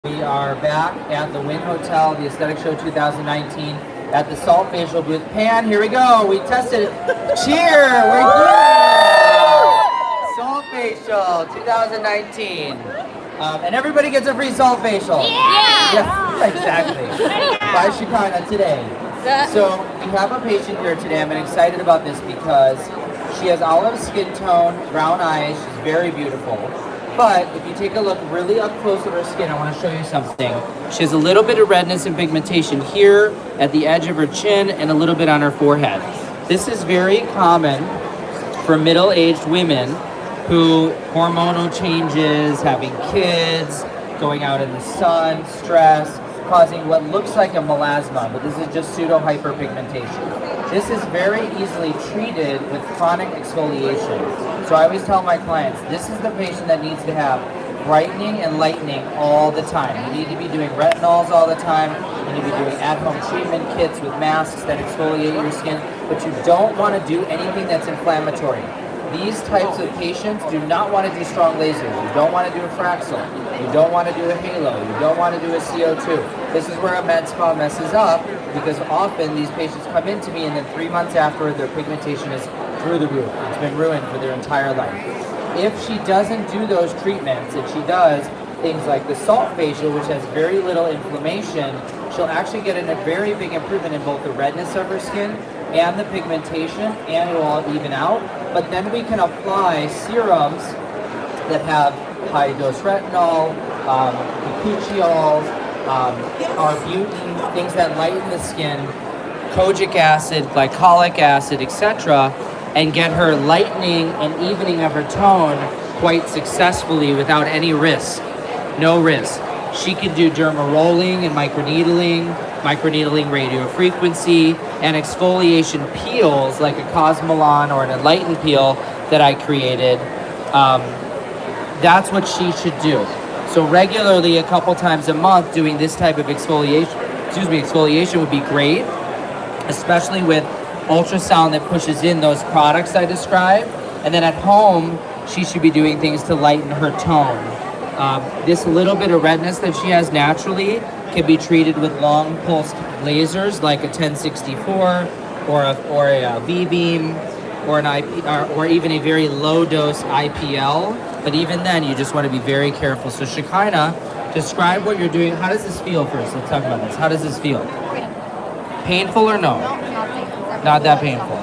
We are back at the Wynn Hotel, the Aesthetic Show 2019, at the Saltfacial booth. Pan, here we go. We tested it. Cheer! We're here! Saltfacial 2019. And everybody gets a free Saltfacial. Yeah! Yes, exactly. By Shekinah today. So we have a patient here today. I'm excited about this because she has olive skin tone, brown eyes. She's very beautiful. But if you take a look really up close at her skin, I want to show you something. She has a little bit of redness and pigmentation here at the edge of her chin and a little bit on her forehead. This is very common for middle-aged women who hormonal changes, having kids, going out in the sun, stress, causing what looks like a melasma, but this is just pseudo-hyperpigmentation. This is very easily treated with chronic exfoliation. So I always tell my clients, this is the patient that needs to have brightening and lightening all the time. You need to be doing retinols all the time. You need to be doing at-home treatment kits with masks that exfoliate your skin, but you don't want to do anything that's inflammatory. These types of patients do not want to do strong lasers. You don't want to do a Fraxel. You don't want to do a halo. You don't want to do a CO2. This is where a med spa messes up because often these patients come into me and then 3 months after their pigmentation is through the roof. It's been ruined for their entire life. If she doesn't do those treatments, if she does things like the Saltfacial, which has very little inflammation, she'll actually get a very big improvement in both the redness of her skin and the pigmentation, and it will all even out. But then we can apply serums that have high-dose retinol, bakuchiol, arbutin, things that lighten the skin, kojic acid, glycolic acid, etc., and get her lightening and evening of her tone quite successfully without any risk. No risk. She can do derma rolling and microneedling radiofrequency, and exfoliation peels like a Cosmetic or an Enlighten peel that I created. That's what she should do. So regularly, a couple times a month, doing this type of exfoliation would be great, especially with ultrasound that pushes in those products I described. And then at home, she should be doing things to lighten her tone. This little bit of redness that she has naturally can be treated with long pulsed lasers like a 1064 or a V-beam or or even a very low dose IPL. But even then, you just want to be very careful. So Shekinah, describe what you're doing. How does this feel first? Let's talk about this. How does this feel? Painful or no? Not that painful.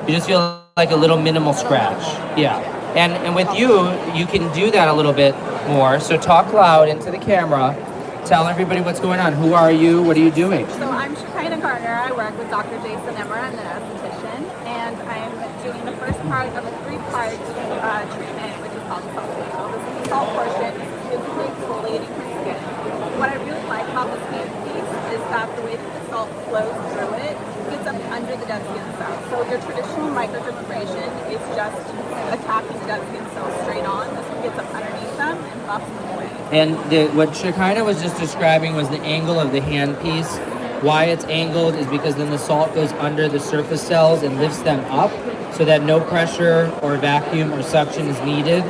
You just feel like a little minimal scratch. Yeah. And with you can do that a little bit more. So talk loud into the camera. Tell everybody what's going on. Who are you? What are you doing? So I'm Shekinah Garner. I work with Dr. Emer. I'm an esthetician, and I'm doing the first part of a 3-part treatment, which is called the Saltfacial. This is the salt portion. This is physically exfoliating her skin. What I really like about this piece is that the way that the salt flows through it gets up under the dead skin cells. So your traditional microdermabrasion is just attacking the dead skin cells straight on. This one gets up underneath them and buffs them away. And what Shekinah was just describing was the angle of the handpiece. Why it's angled is because then the salt goes under the surface cells and lifts them up so that no pressure or vacuum or suction is needed,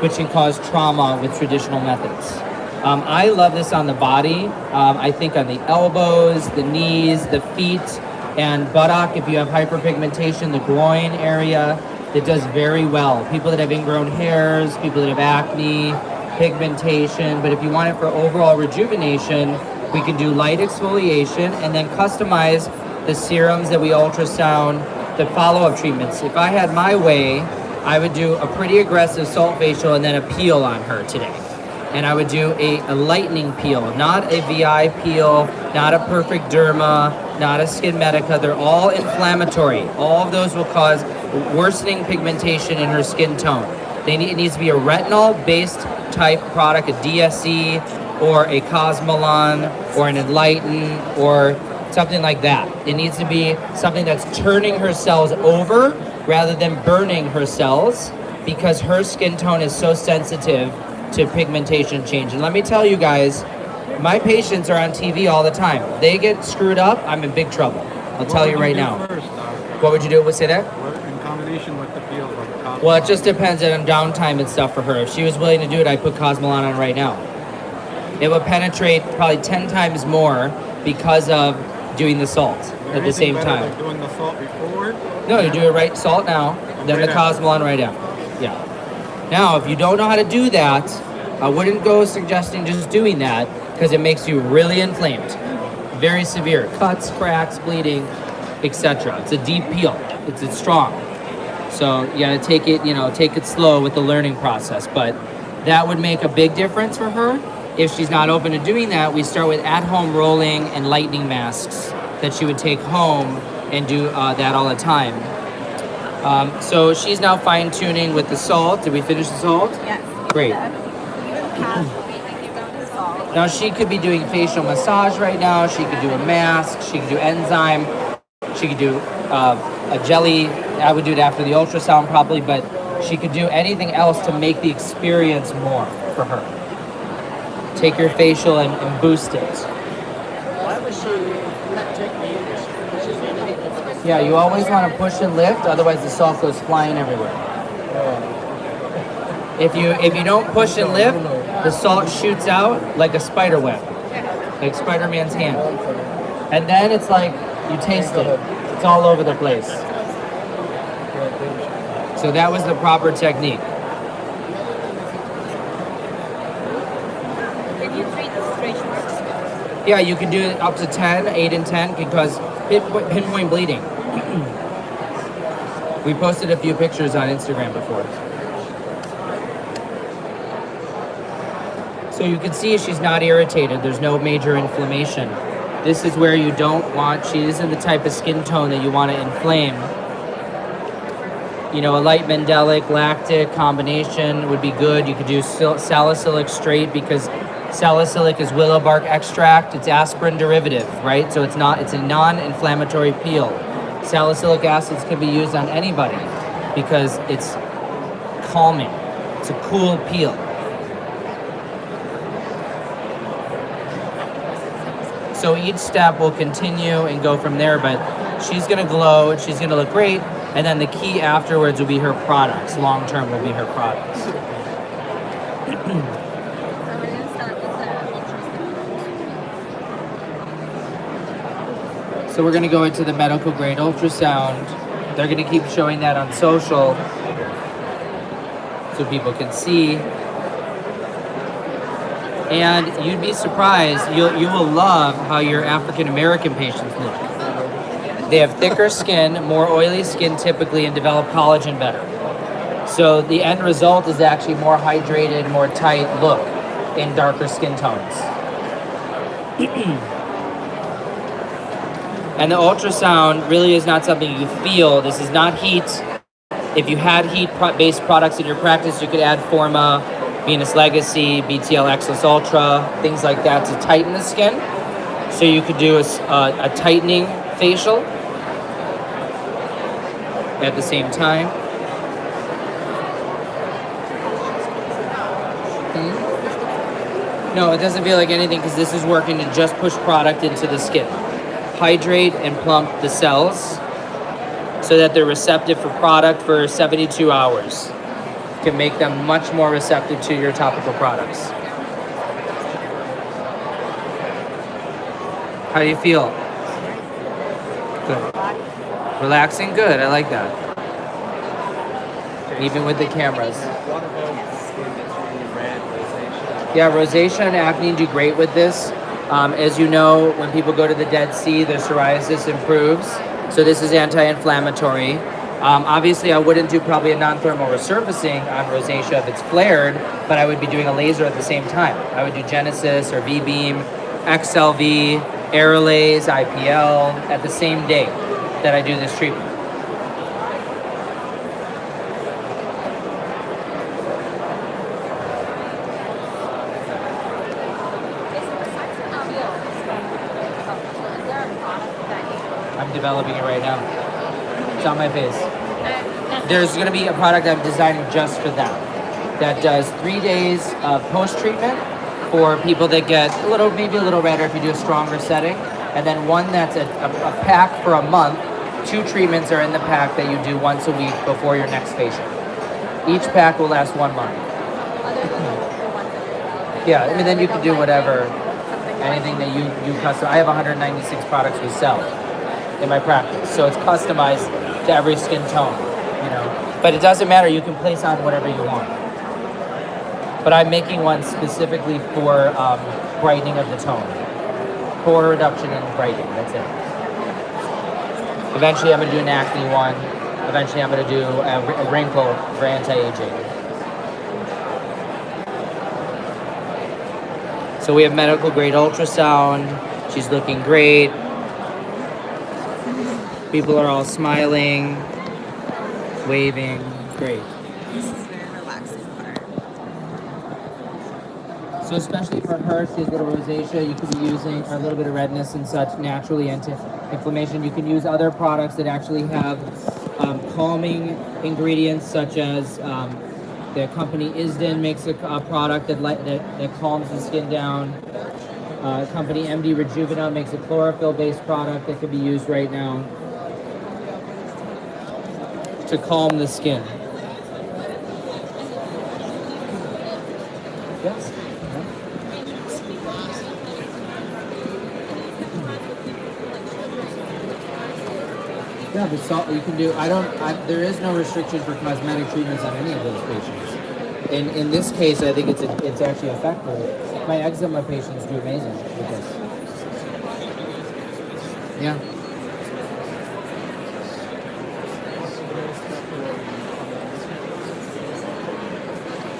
which can cause trauma with traditional methods. I love this on the body. I think on the elbows, the knees, the feet, and buttock, if you have hyperpigmentation, the groin area, it does very well. People that have ingrown hairs, people that have acne, pigmentation, but if you want it for overall rejuvenation, we can do light exfoliation and then customize the serums that we ultrasound, the follow-up treatments. If I had my way, I would do a pretty aggressive Saltfacial and then a peel on her today. And I would do a lightening peel, not a VI peel, not a perfect derma, not a skin medica. They're all inflammatory. All of those will cause worsening pigmentation in her skin tone. It needs to be a retinol-based type product, a DSE or a Cosmetic or an Enlighten or something like that. It needs to be something that's turning her cells over rather than burning her cells because her skin tone is so sensitive to pigmentation change. And let me tell you guys, my patients are on TV all the time. They get screwed up, I'm in big trouble. I'll tell you right now. What would you do? Say that? In combination with the peel, like Well, it just depends on downtime and stuff for her. If she was willing to do it, I'd put Cosmetic on right now. It will penetrate probably 10 times more because of doing the salt at the same time. Like doing the salt before? No, you do it right, salt now, then the Cosmetic right after. Yeah. Now, if you don't know how to do that, I wouldn't go suggesting just doing that because it makes you really inflamed. Very severe. Cuts, cracks, bleeding, etc. It's a deep peel. It's strong. So you gotta take it slow with the learning process. But that would make a big difference for her. If she's not open to doing that, we start with at-home rolling and lightning masks that she would take home and do that all the time. So she's now fine-tuning with the salt. Did we finish the salt? Yes. Great. Now she could be doing facial massage right now. She could do a mask. She could do enzyme. She could do a jelly. I would do it after the ultrasound probably, but she could do anything else to make the experience more for her. Take your facial and boost it. Why was she not taking the English? Yeah, you always want to push and lift, otherwise the salt goes flying everywhere. If you don't push and lift, the salt shoots out like a spider web, like Spider-Man's hand. And then it's like you taste it. It's all over the place. So that was the proper technique. Can you treat stretch marks? Yeah, you can do it up to 10, 8 and 10 can cause pinpoint bleeding. We posted a few pictures on Instagram before. So you can see she's not irritated. There's no major inflammation. This is where you don't want, she isn't the type of skin tone that you want to inflame. You know, a light mandelic, lactic combination would be good. You could do salicylic straight because salicylic is willow bark extract. It's aspirin derivative, right? So it's a non-inflammatory peel. Salicylic acids can be used on anybody because it's calming. It's a cool peel. So each step will continue and go from there, but she's gonna glow and she's gonna look great. And then the key afterwards will be her products. Long term will be her products. So we're gonna start with the ultrasound. So we're gonna go into the medical grade ultrasound. They're gonna keep showing that on social so people can see. And you'd be surprised, you will love how your African American patients look. They have thicker skin, more oily skin typically, and develop collagen better. So the end result is actually more hydrated, more tight look in darker skin tones. And the ultrasound really is not something you feel. This is not heat. If you had heat-based products in your practice, you could add Forma, Venus Legacy, BTL Exos Ultra, things like that to tighten the skin. So you could do a tightening facial at the same time. No, it doesn't feel like anything because this is working to just push product into the skin. Hydrate and plump the cells so that they're receptive for product for 72 hours. Can make them much more receptive to your topical products. How do you feel? Good. Relaxing? Good, I like that. Even with the cameras. Yeah, rosacea and acne do great with this. As you know, when people go to the Dead Sea, their psoriasis improves. So this is anti-inflammatory. Obviously, I wouldn't do probably a non-thermal resurfacing on rosacea if it's flared, but I would be doing a laser at the same time. I would do Genesis or V-Beam, XLV, Aerolase, IPL at the same day that I do this treatment. I'm developing it right now. It's on my face. There's going to be a product I'm designing just for them that does 3 days of post-treatment for people that get maybe a little redder if you do a stronger setting, and then one that's a pack for a month. 2 treatments are in the pack that you do once a week before your next facial. Each pack will last 1 month. Yeah, I mean, then you can do whatever, Something anything that you custom. I have 196 products we sell in my practice, so it's customized to every skin tone, you know. But it doesn't matter. You can place on whatever you want. But I'm making one specifically for brightening of the tone, pore reduction and brightening. That's it. Eventually, I'm going to do an acne one. Eventually, I'm going to do a wrinkle for anti-aging. So we have medical grade ultrasound. She's looking great. People are all smiling, waving. Great. This is very relaxing part. So especially for her, she has a little rosacea. You could be using a little bit of redness and such, naturally anti-inflammation. You can use other products that actually have calming ingredients, such as the company Isden makes a product that calms the skin down. Company MD Rejuvena makes a chlorophyll-based product that could be used right now to calm the skin. Yes. Yeah, but salt you can do. There is no restriction for cosmetic treatments on any of those patients. In this case, I think it's actually effective. My eczema patients do amazing with this. Yeah.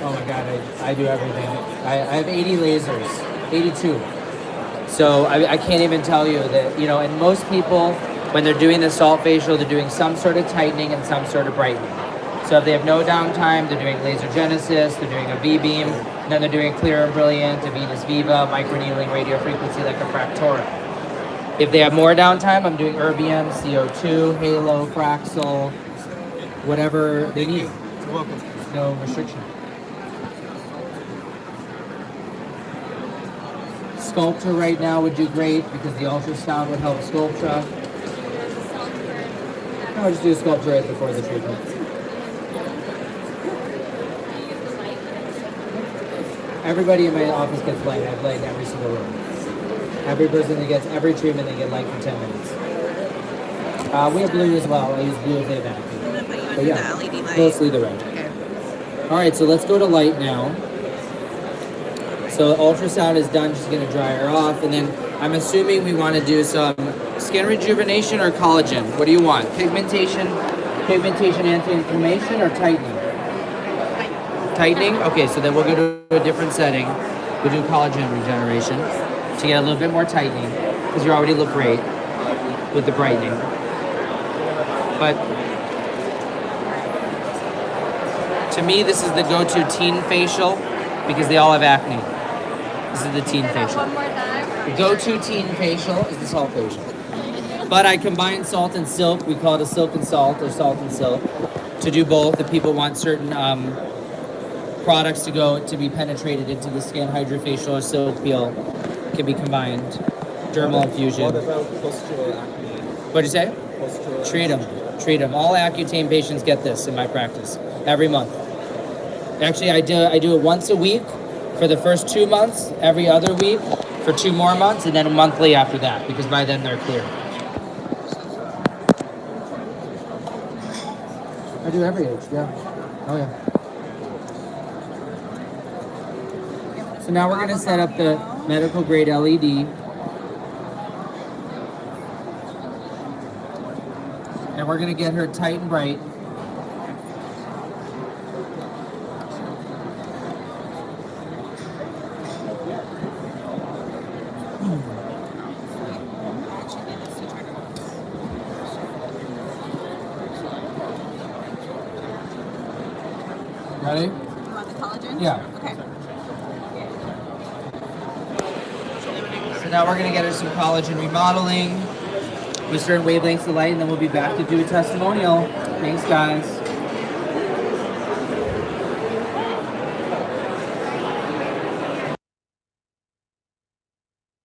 Oh my God, I do everything. I have 80 lasers, 82. So I can't even tell you that, you know, and most people, when they're doing the salt facial, they're doing some sort of tightening and some sort of brightening. So if they have no downtime, they're doing laser genesis, they're doing a V-beam, and then they're doing clear and brilliant, a Venus Viva, microneedling radio frequency like a Fractora. If they have more downtime, I'm doing Erbium, CO2, Halo, Fraxel, whatever they need. You're welcome. No restriction. Sculptor right now would do great because the ultrasound would help sculpture. No, just do a sculpture right before the treatment. Everybody in my office gets light. I have light in every single room. Every person that gets every treatment, they get light for 10 minutes. We have blue as well. I use blue if they have acne. But yeah, mostly the red. Okay. All right, so let's go to light now. So ultrasound is done. She's gonna dry her off, and then I'm assuming we want to do some skin rejuvenation or collagen. What do you want? Pigmentation anti-inflammation, or tightening? Tightening? Okay, so then we'll go to a different setting. We'll do collagen regeneration to get a little bit more tightening because you already look great with the brightening. But to me, this is the go-to teen facial because they all have acne. This is the teen facial. One more time. The go-to teen facial is the salt facial. But I combine salt and silk. We call it a silk and salt or salt and silk to do both. If people want certain products to be penetrated into the skin, hydrofacial or silk peel can be combined. Dermal infusion. What about postural acne? What'd you say? Postural Treat them. All Accutane patients get this in my practice every month. Actually, I do it once a week for the first 2 months, every other week for 2 more months, and then monthly after that, because by then they're clear. I do every age, yeah. Oh yeah. So now we're gonna set up the medical grade LED. And we're gonna get her tight and bright. Ready? You want the collagen? Yeah. Okay. So now we're gonna get her some collagen remodeling with certain wavelengths of light, and then we'll be back to do a testimonial. Thanks, guys.